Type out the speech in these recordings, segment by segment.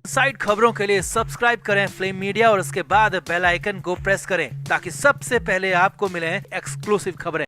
Side खबरों के लिए सब्सक्राइब करें फ्लेम मीडिया और उसके बाद बेल आइकन को प्रेस करें ताकि सबसे पहले आपको मिले एक्सक्लूसिव खबरें।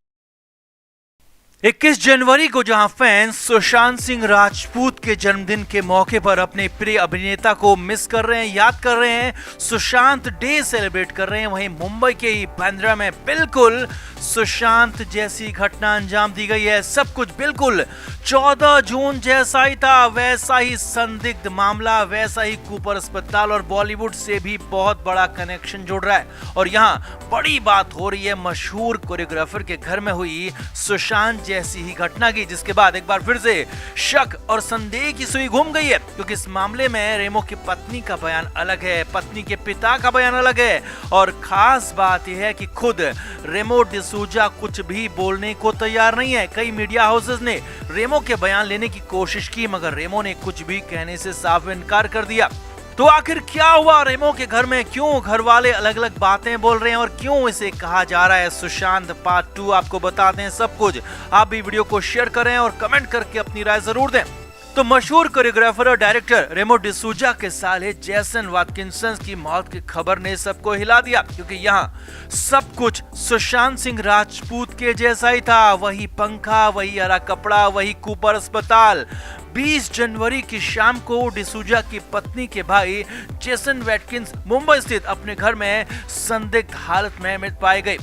21 जनवरी को जहां फैंस सुशांत सिंह राजपूत के जन्मदिन के मौके पर अपने प्रिय अभिनेता को मिस कर रहे हैं, याद कर रहे हैं, सुशांत डे सेलिब्रेट कर रहे हैं, वहीं मुंबई के ही बांद्रा में बिल्कुल सुशांत जैसी घटना अंजाम दी गई है। सब कुछ बिल्कुल 14 जून जैसा ही था, वैसा ही संदिग्ध मामला, वैसा ही कूपर अस्पताल और बॉलीवुड से भी बहुत बड़ा कनेक्शन जुड़ रहा है। और यहाँ बड़ी बात हो रही है मशहूर कोरियोग्राफर के घर में हुई सुशांत जैसी ही घटना की, जिसके बाद एक बार फिर से शक और संदेह की सुई घूम गई है, क्योंकि इस मामले में रेमो की पत्नी का बयान अलग है, पत्नी के पिता का बयान अलग है। और खास बात यह है कि खुद रेमो डिसूजा कुछ भी बोलने को तैयार नहीं है। कई मीडिया हाउसेस ने रेमो के बयान लेने की कोशिश की, मगर रेमो ने कुछ भी कहने से साफ इनकार कर दिया। तो आखिर क्या हुआ रेमो के घर में, क्यों घर वाले अलग अलग बातें बोल रहे हैं और क्यों इसे कहा जा रहा है सुशांत पार्ट 2, आपको बताते हैं सब कुछ। आप भी वीडियो को शेयर करें और कमेंट करके अपनी राय जरूर दें। तो मशहूर कोरियोग्राफर और डायरेक्टर रेमो डिसूजा के साले जेसन वाटकिंसन की मौत की खबर ने सबको हिला दिया, क्योंकि यहाँ सब कुछ सुशांत सिंह राजपूत के जैसा ही था। वही पंखा, वही हरा कपड़ा, वही कूपर अस्पताल। 20 जनवरी की शाम को डिसूजा की पत्नी के भाई जेसन वाटकिंस मुंबई स्थित अपने घर में संदिग्ध हालत में मृत पाए गए।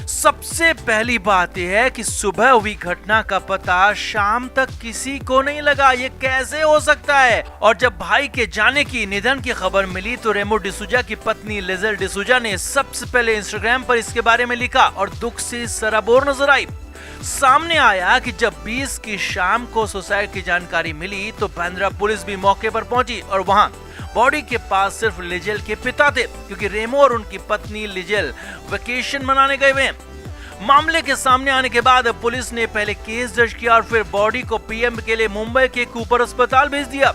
सबसे पहली बात यह है कि सुबह हुई घटना का पता शाम तक किसी को नहीं लगा। ये कैसे हो सकता है? और जब भाई के जाने की, निधन की खबर मिली तो रेमो डिसूजा की पत्नी लिजेल डिसूजा ने सबसे पहले इंस्टाग्राम पर इसके बारे में लिखा और दुख से सराबोर नजर आई। सामने आया कि जब 20 की शाम को सुसाइड की जानकारी मिली तो बांद्रा पुलिस भी मौके पर पहुंची और वहां बॉडी के पास सिर्फ लिजेल के पिता थे, क्योंकि रेमो और उनकी पत्नी लिजेल वेकेशन मनाने गए हुए हैं। मामले के सामने आने के बाद पुलिस ने पहले केस दर्ज किया और फिर बॉडी को पीएम के लिए मुंबई के कूपर अस्पताल भेज दिया।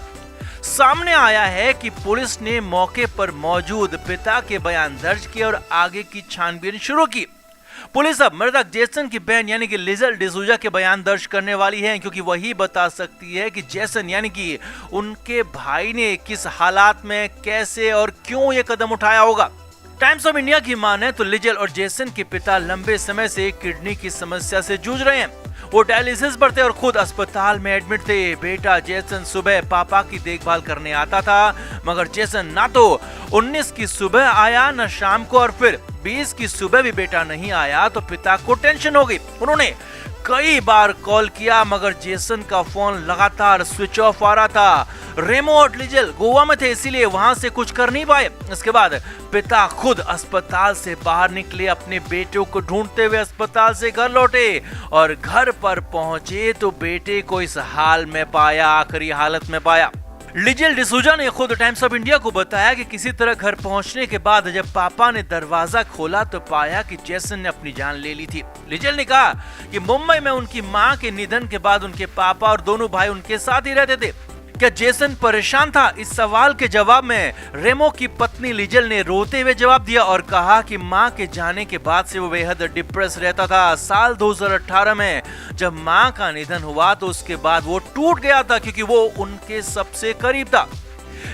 सामने आया है कि पुलिस ने मौके पर मौजूद पिता के बयान दर्ज किए और आगे की छानबीन शुरू की। पुलिस अब मृतक जेसन की बहन यानी कि लिजेल डिसूजा के बयान दर्ज करने वाली है, क्योंकि वही बता सकती है कि जेसन यानी कि उनके भाई ने किस हालात में, कैसे और क्यों ये कदम उठाया होगा। टाइम्स ऑफ इंडिया की माने तो लिजेल और जेसन के पिता लंबे समय से किडनी की समस्या से जूझ रहे हैं। वो डायलिसिस पर थे और खुद अस्पताल में एडमिट थे। बेटा जेसन सुबह पापा की देखभाल करने आता था, मगर जेसन ना तो 19 की सुबह आया न शाम को, और फिर 20 की सुबह भी बेटा नहीं आया तो पिता को टेंशन हो गई। उन्होंने कई बार कॉल किया मगर जेसन का फोन लगातार स्विच ऑफ आ रहा था। रेमो और लिजेल गोवा में थे, इसीलिए वहां से कुछ कर नहीं पाए। इसके बाद पिता खुद अस्पताल से बाहर निकले, अपने बेटे को ढूंढते हुए अस्पताल से घर लौटे और घर पर पहुंचे तो बेटे को इस हाल में पाया, आखिरी हालत में पाया। लिजेल डिसूजा ने खुद टाइम्स ऑफ इंडिया को बताया कि किसी तरह घर पहुंचने के बाद जब पापा ने दरवाजा खोला तो पाया कि जेसन ने अपनी जान ले ली थी। लिजेल ने कहा कि मुंबई में उनकी मां के निधन के बाद उनके पापा और दोनों भाई उनके साथ ही रहते थे। क्या जेसन परेशान था? इस सवाल के जवाब में रेमो की पत्नी लिजेल ने रोते हुए जवाब दिया और कहा कि मां के जाने के बाद से वो बेहद डिप्रेस रहता था। साल 2018 में जब मां का निधन हुआ तो उसके बाद वो टूट गया था, क्योंकि वो उनके सबसे करीब था।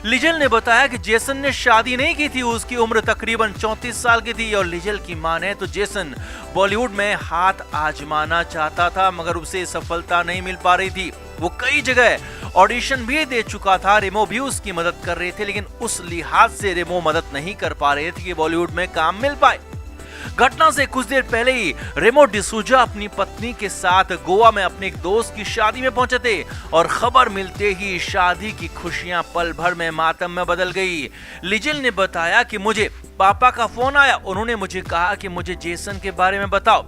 लिजेल ने बताया कि जेसन ने शादी नहीं की थी, उसकी उम्र तकरीबन 34 साल की थी और लिजेल की माने तो जेसन बॉलीवुड में हाथ आजमाना चाहता था, मगर उसे सफलता नहीं मिल पा रही थी। वो कई जगह ऑडिशन भी दे चुका था, रेमो भी उसकी मदद कर रहे थे, लेकिन उस लिहाज से रेमो मदद नहीं कर पा रहे थे कि बॉलीवुड में काम मिल पाए। घटना से कुछ देर पहले ही रेमो डिसूजा अपनी पत्नी के साथ गोवा में अपने एक दोस्त की शादी में पहुंचे थे और खबर मिलते ही शादी की खुशियां पल भर में मातम में बदल गई। लिजेल ने बताया कि मुझे पापा का फोन आया, उन्होंने मुझे कहा कि मुझे जेसन के बारे में बताओ।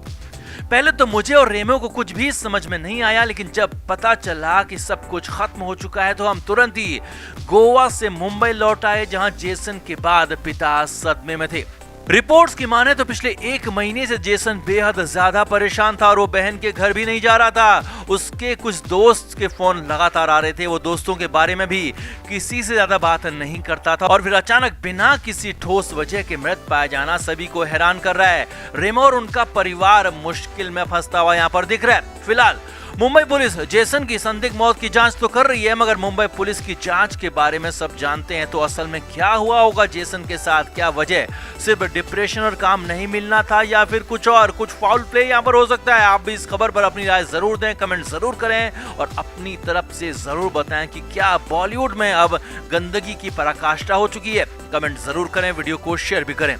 पहले तो मुझे और रेमो को कुछ भी समझ में नहीं आया, लेकिन जब पता चला कि सब कुछ खत्म हो चुका है तो हम तुरंत ही गोवा से मुंबई लौट आए, जहां जेसन के बाद पिता सदमे में थे। रिपोर्ट्स की माने तो पिछले 1 महीने से जेसन बेहद ज्यादा परेशान था और वो बहन के घर भी नहीं जा रहा था। उसके कुछ दोस्त के फोन लगातार आ रहे थे, वो दोस्तों के बारे में भी किसी से ज्यादा बात नहीं करता था और फिर अचानक बिना किसी ठोस वजह के मृत पाया जाना सभी को हैरान कर रहा है। रेमो और उनका परिवार मुश्किल में फंसता हुआ यहाँ पर दिख रहा है। फिलहाल मुंबई पुलिस जेसन की संदिग्ध मौत की जांच तो कर रही है, मगर मुंबई पुलिस की जांच के बारे में सब जानते हैं तो असल में क्या हुआ होगा जेसन के साथ, क्या वजह, सिर्फ डिप्रेशन और काम नहीं मिलना था या फिर कुछ और, कुछ फाउल प्ले यहाँ पर हो सकता है। आप भी इस खबर पर अपनी राय जरूर दें, कमेंट जरूर करें और अपनी तरफ से जरूर बताएं कि क्या बॉलीवुड में अब गंदगी की पराकाष्ठा हो चुकी है। कमेंट जरूर करें, वीडियो को शेयर भी करें।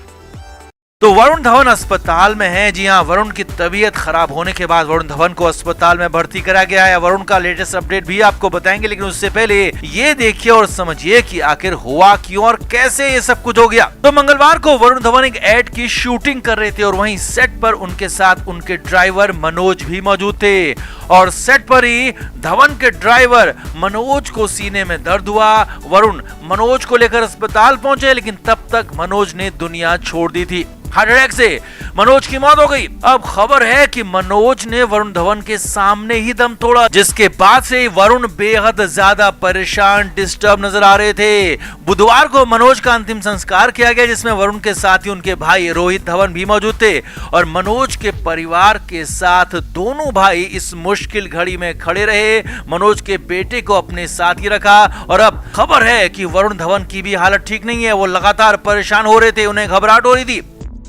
तो वरुण धवन अस्पताल में है। जी हां, वरुण की तबीयत खराब होने के बाद वरुण धवन को अस्पताल में भर्ती करा गया है। वरुण का लेटेस्ट अपडेट भी आपको बताएंगे, लेकिन उससे पहले ये देखिए और समझिए कि आखिर हुआ क्यों और कैसे ये सब कुछ हो गया। तो मंगलवार को वरुण धवन एक एड की शूटिंग कर रहे थे और वहीं सेट पर उनके साथ उनके ड्राइवर मनोज भी मौजूद थे और सेट पर ही धवन के ड्राइवर मनोज को सीने में दर्द हुआ। वरुण मनोज को लेकर अस्पताल पहुंचे, लेकिन तब तक मनोज ने दुनिया छोड़ दी थी। हार्ट अटैक से मनोज की मौत हो गई। अब खबर है कि मनोज ने वरुण धवन के सामने ही दम तोड़ा, जिसके बाद से वरुण बेहद ज्यादा परेशान, डिस्टर्ब नजर आ रहे थे। बुधवार को मनोज का अंतिम संस्कार किया गया, जिसमें वरुण के साथ ही उनके भाई रोहित धवन भी मौजूद थे और मनोज के परिवार के साथ दोनों भाई इस मुश्किल घड़ी में खड़े रहे। मनोज के बेटे को अपने साथ ही रखा और अब खबर है कि वरुण धवन की भी हालत ठीक नहीं है। वो लगातार परेशान हो रहे थे, उन्हें घबराहट हो रही थी।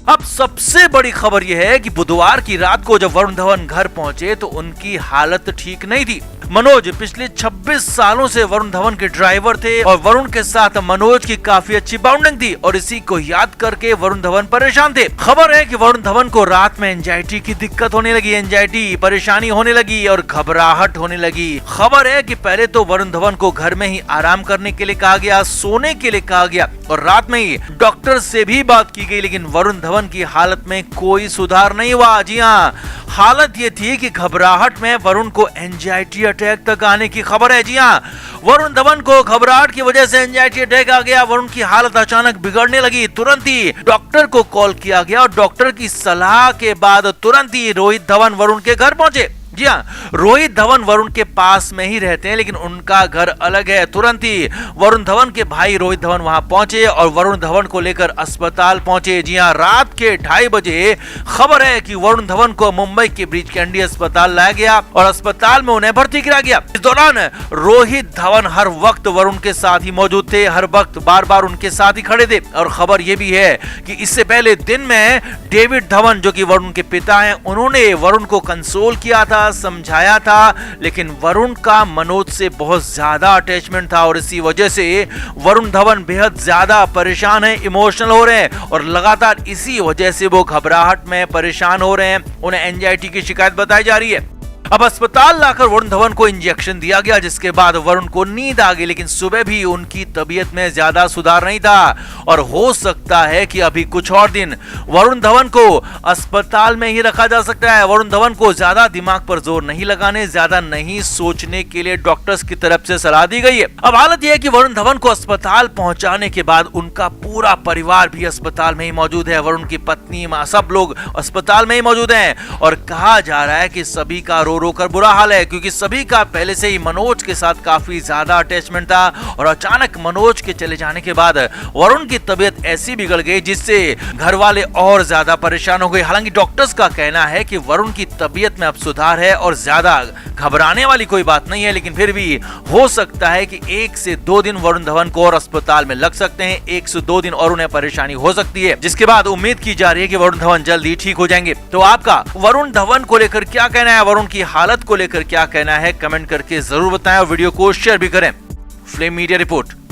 अब सबसे बड़ी खबर यह है कि बुधवार की रात को जब वरुण धवन घर पहुंचे तो उनकी हालत ठीक नहीं थी। मनोज पिछले 26 सालों से वरुण धवन के ड्राइवर थे और वरुण के साथ मनोज की काफी अच्छी बाउंडिंग थी और इसी को याद करके वरुण धवन परेशान थे। खबर है कि वरुण धवन को रात में एंजाइटी की दिक्कत होने लगी, एंजाइटी परेशानी होने लगी और घबराहट होने लगी। खबर है कि पहले तो वरुण धवन को घर में ही आराम करने के लिए कहा गया, सोने के लिए कहा गया और रात में ही डॉक्टर से भी बात की गई, लेकिन वरुण धवन की हालत में कोई सुधार नहीं हुआ। जी हाँ, हालत ये थी कि घबराहट में वरुण को एंजाइटी अटैक तक आने की खबर है। जी हाँ, वरुण धवन को घबराहट की वजह से एंजाइटी अटैक आ गया। वरुण की हालत अचानक बिगड़ने लगी। तुरंत ही डॉक्टर को कॉल किया गया और डॉक्टर की सलाह के बाद तुरंत ही रोहित धवन वरुण के घर पहुंचे। जी हाँ, रोहित धवन वरुण के पास में ही रहते हैं, लेकिन उनका घर अलग है। तुरंत ही वरुण धवन के भाई रोहित धवन वहां पहुंचे और वरुण धवन को लेकर अस्पताल पहुंचे। जी हाँ, रात के 2:30 बजे खबर है कि वरुण धवन को मुंबई के ब्रीच कैंडी अस्पताल लाया गया और अस्पताल में उन्हें भर्ती किया गया। इस दौरान रोहित धवन हर वक्त वरुण के साथ ही मौजूद थे, हर वक्त बार बार उनके साथ ही खड़े थे और खबर यह भी है कि इससे पहले दिन में डेविड धवन, जो कि वरुण के पिता हैं, उन्होंने वरुण को कंसोल किया था, समझाया था, लेकिन वरुण का मनोज से बहुत ज्यादा अटैचमेंट था और इसी वजह से वरुण धवन बेहद ज्यादा परेशान है, इमोशनल हो रहे हैं और लगातार इसी वजह से वो घबराहट में परेशान हो रहे हैं। उन्हें एंजाइटी की शिकायत बताई जा रही है। अब अस्पताल लाकर वरुण धवन को इंजेक्शन दिया गया, जिसके बाद वरुण को नींद आ गई, लेकिन सुबह भी उनकी तबीयत में ज्यादा सुधार नहीं था और हो सकता है कि अभी कुछ और दिन वरुण धवन को अस्पताल में ही रखा जा सकता है। वरुण धवन को ज्यादा दिमाग पर जोर नहीं लगाने, ज्यादा नहीं सोचने के लिए डॉक्टर्स की तरफ से सलाह दी गई है। अब हालत यह है कि वरुण धवन को अस्पताल पहुंचाने के बाद उनका पूरा परिवार भी अस्पताल में ही मौजूद है। वरुण की पत्नी, मां, सब लोग अस्पताल में ही मौजूद हैं और कहा जा रहा है कि सभी का रो कर बुरा हाल है, क्योंकि सभी का पहले से ही मनोज के साथ काफी ज्यादा अटैचमेंट था और अचानक मनोज के चले जाने के बाद वरुण की तबीयत ऐसी बिगड़ गई जिससे घर वाले और ज्यादा परेशान हो गए। हालांकि डॉक्टर्स का कहना है कि वरुण की तबीयत में अब सुधार है और ज्यादा घबराने वाली कोई बात नहीं है, लेकिन फिर भी हो सकता है कि 1 से 2 दिन वरुण धवन को और अस्पताल में लग सकते हैं। 1 से 2 दिन और उन्हें परेशानी हो सकती है, जिसके बाद उम्मीद की जा रही है कि वरुण धवन जल्दी ठीक हो जाएंगे। तो आपका वरुण धवन को लेकर क्या कहना है, वरुण की हालत को लेकर क्या कहना है, कमेंट करके जरूर बताएं और वीडियो को शेयर भी करें। Flame media report.